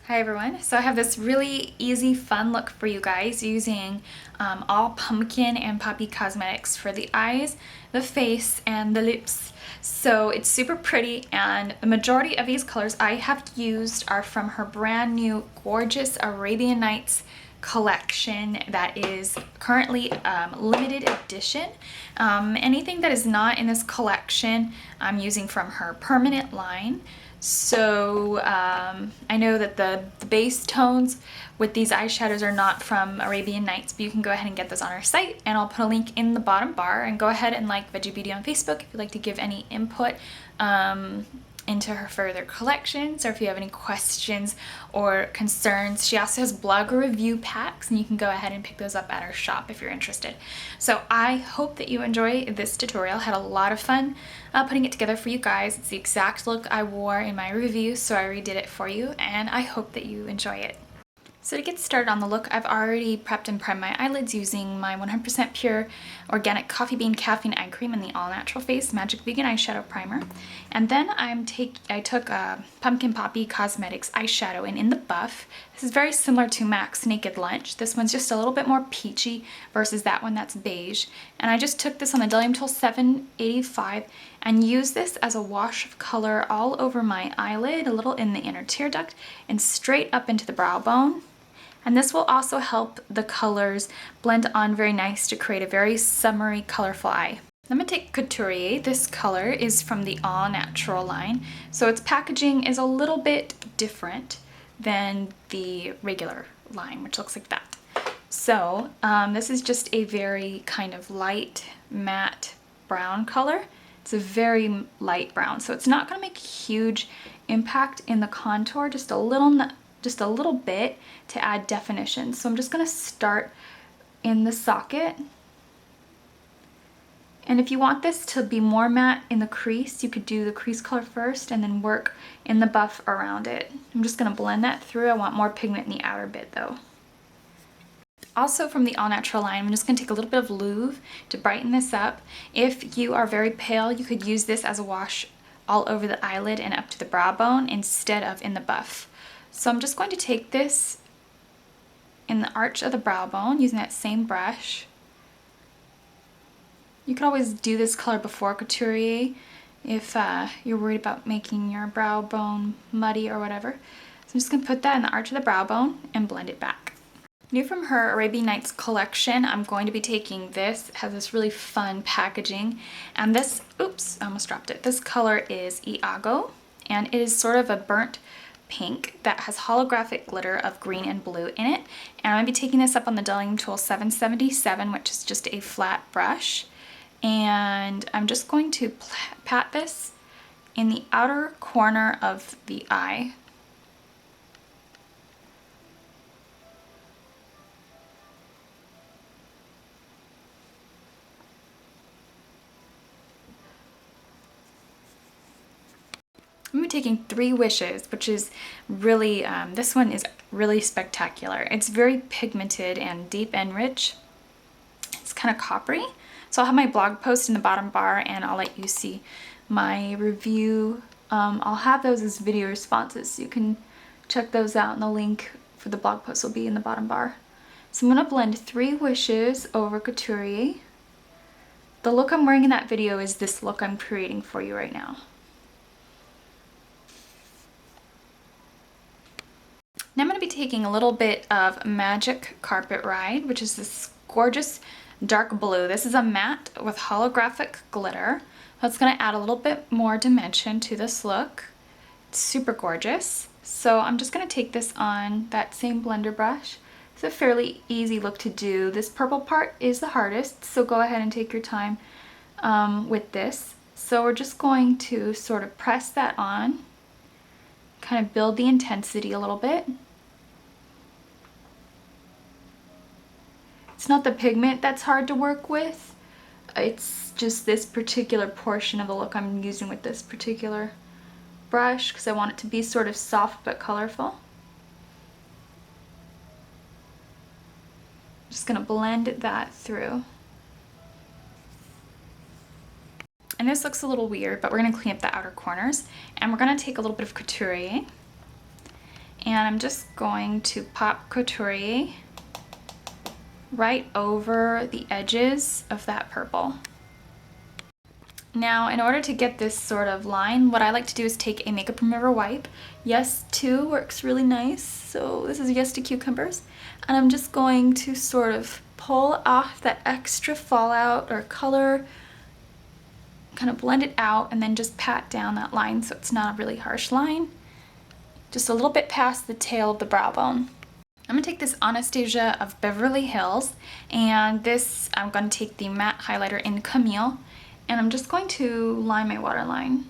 Hi everyone. So I have this really easy, fun look for you guys using all pumpkin and poppy cosmetics for the eyes, the face, and the lips. So it's super pretty, and the majority of these colors I have used are from her brand new gorgeous Arabian Nights collection that is currently limited edition. Anything that is not in this collection I'm using from her permanent line. So I know that the base tones with these eyeshadows are not from Arabian Nights, but you can go ahead and get those on our site, and I'll put a link in the bottom bar. And go ahead and like Veggie Beauty on Facebook if you'd like to give any input into her further collections, or if you have any questions or concerns. She also has blogger review packs, and you can go ahead and pick those up at our shop if you're interested. So I hope that you enjoy this tutorial. Had a lot of fun putting it together for you guys. It's the exact look I wore in my review, so I redid it for you, and I hope that you enjoy it. So to get started on the look, I've already prepped and primed my eyelids using my 100% pure organic coffee bean caffeine eye cream in the All Natural Face Magic Vegan Eyeshadow Primer. And then I took Pumpkin Poppy Cosmetics eyeshadow in the buff. This is very similar to MAC's Naked Lunch. This one's just a little bit more peachy versus that one that's beige. And I just took this on the Dilume Tool 785 and used this as a wash of color all over my eyelid, a little in the inner tear duct, and straight up into the brow bone. And this will also help the colors blend on very nice to create a very summery, colorful eye. I'm going to take Couturier. This color is from the All Natural line, so its packaging is a little bit different than the regular line, which looks like that. So this is just a very kind of light matte brown color. It's a very light brown, so it's not going to make a huge impact in the contour, just a little bit to add definition. So I'm just going to start in the socket. And if you want this to be more matte in the crease, you could do the crease color first and then work in the buff around it. I'm just going to blend that through. I want more pigment in the outer bit though. Also from the All Natural line, I'm just going to take a little bit of Louvre to brighten this up. If you are very pale, you could use this as a wash all over the eyelid and up to the brow bone instead of in the buff. So I'm just going to take this in the arch of the brow bone using that same brush. You could always do this color before Couturier if you're worried about making your brow bone muddy or whatever. So I'm just going to put that in the arch of the brow bone and blend it back. New from her Arabian Nights collection, I'm going to be taking this. It has this really fun packaging. And this, oops, I almost dropped it. This color is Iago, and it is sort of a burnt pink that has holographic glitter of green and blue in it. And I'm going to be taking this up on the Dilume Tool 777, which is just a flat brush. And I'm just going to pat this in the outer corner of the eye. I'm going to be taking 3 Wishes, which is really, this one is really spectacular. It's very pigmented and deep and rich. It's kind of coppery. So I'll have my blog post in the bottom bar, and I'll let you see my review. I'll have those as video responses, so you can check those out, and the link for the blog post will be in the bottom bar. So I'm going to blend 3 Wishes over Couturier. The look I'm wearing in that video is this look I'm creating for you right now. Now I'm going to be taking a little bit of Magic Carpet Ride, which is this gorgeous dark blue. This is a matte with holographic glitter. That's going to add a little bit more dimension to this look. It's super gorgeous. So I'm just going to take this on that same blender brush. It's a fairly easy look to do. This purple part is the hardest, so go ahead and take your time with this. So we're just going to sort of press that on, kind of build the intensity a little bit. It's not the pigment that's hard to work with, it's just this particular portion of the look I'm using with this particular brush because I want it to be sort of soft but colorful. Just going to blend that through. And this looks a little weird, but we're going to clean up the outer corners, and we're going to take a little bit of Couturier And I'm just going to pop Couturier right over the edges of that purple. Now, in order to get this sort of line, what I like to do is take a makeup remover wipe. Yes 2 works really nice, so this is Yes to Cucumbers. And I'm just going to sort of pull off that extra fallout or color, kind of blend it out, and then just pat down that line so it's not a really harsh line. Just a little bit past the tail of the brow bone. I'm going to take this Anastasia of Beverly Hills, and this I'm going to take the matte highlighter in Camille, and I'm just going to line my waterline.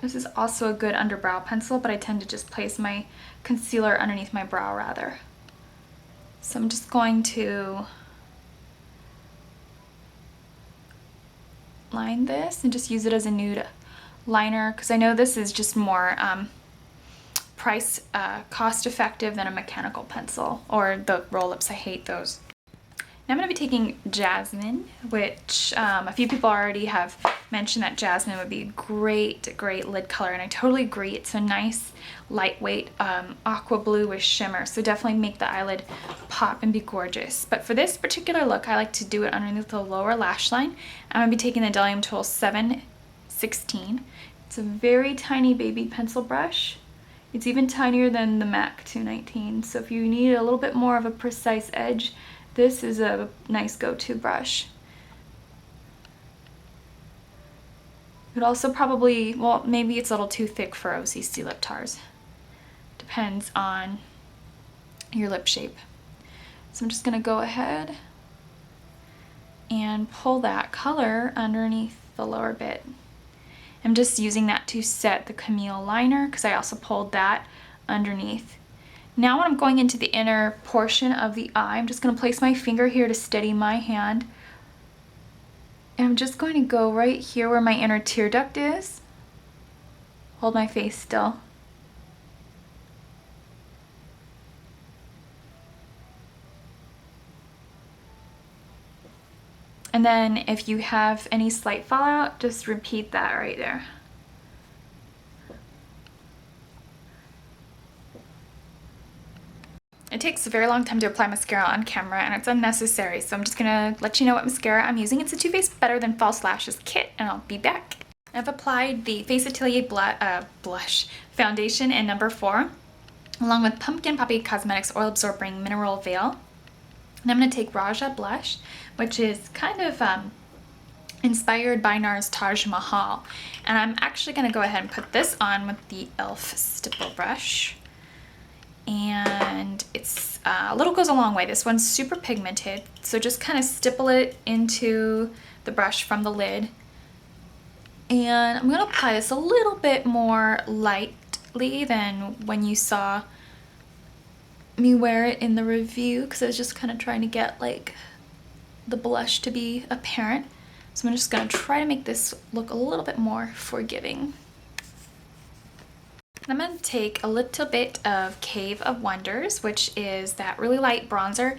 This is also a good underbrow pencil, but I tend to just place my concealer underneath my brow rather. So I'm just going to line this and just use it as a nude liner, because I know this is just more cost effective than a mechanical pencil or the roll-ups. I hate those. Now I'm going to be taking Jasmine, which a few people already have mentioned that Jasmine would be a great lid color, and I totally agree. It's a nice lightweight aqua blue with shimmer, so definitely make the eyelid pop and be gorgeous. But for this particular look, I like to do it underneath the lower lash line. I'm going to be taking the Delium Tool 716. It's a very tiny baby pencil brush. It's even tinier than the MAC 219, so if you need a little bit more of a precise edge, this is a nice go-to brush. You could also probably, well, maybe it's a little too thick for OCC lip tars. Depends on your lip shape. So I'm just going to go ahead and pull that color underneath the lower bit. I'm just using that to set the Camille liner because I also pulled that underneath. Now when I'm going into the inner portion of the eye, I'm just going to place my finger here to steady my hand. And I'm just going to go right here where my inner tear duct is. Hold my face still. And then if you have any slight fallout, just repeat that right there. It takes a very long time to apply mascara on camera, and it's unnecessary, so I'm just gonna let you know what mascara I'm using. It's a Too Faced Better Than False Lashes kit, and I'll be back. I've applied the Face Atelier Blush Foundation in number 4, along with Pumpkin&Poppy Cosmetics Oil Absorbing Mineral Veil. And I'm going to take Raja Blush, which is kind of inspired by NARS Taj Mahal. And I'm actually going to go ahead and put this on with the e.l.f. stipple brush. And it's a little goes a long way. This one's super pigmented, so just kind of stipple it into the brush from the lid. And I'm going to apply this a little bit more lightly than when you saw me wear it in the review, because I was just kind of trying to get like the blush to be apparent. So I'm just going to try to make this look a little bit more forgiving. I'm going to take a little bit of Cave of Wonders, which is that really light bronzer.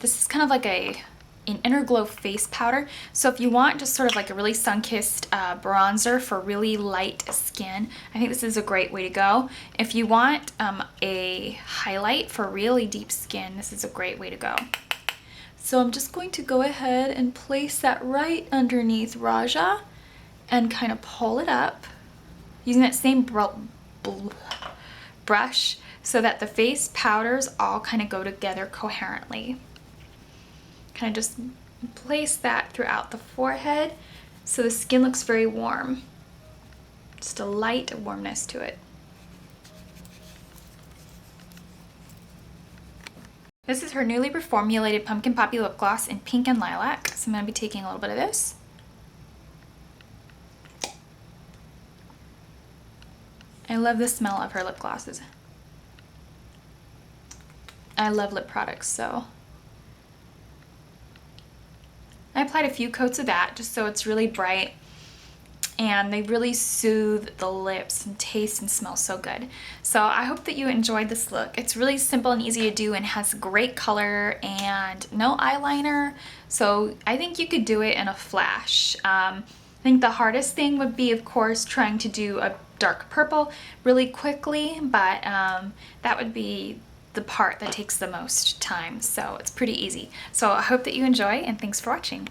This is kind of like an inner glow face powder. So if you want just sort of like a really sun-kissed bronzer for really light skin, I think this is a great way to go. If you want a highlight for really deep skin, this is a great way to go. So I'm just going to go ahead and place that right underneath Raja and kind of pull it up using that same brush so that the face powders all kind of go together coherently. Kind of just place that throughout the forehead so the skin looks very warm. Just a light warmness to it. This is her newly reformulated Pumpkin&Poppy lip gloss in pink and lilac. So I'm going to be taking a little bit of this. I love the smell of her lip glosses. I love lip products, so I applied a few coats of that just so it's really bright, and they really soothe the lips and taste and smell so good. So I hope that you enjoyed this look. It's really simple and easy to do and has great color and no eyeliner, so I think you could do it in a flash. I think the hardest thing would be, of course, trying to do a dark purple really quickly, but that would be the part that takes the most time. So it's pretty easy. So I hope that you enjoy, and thanks for watching.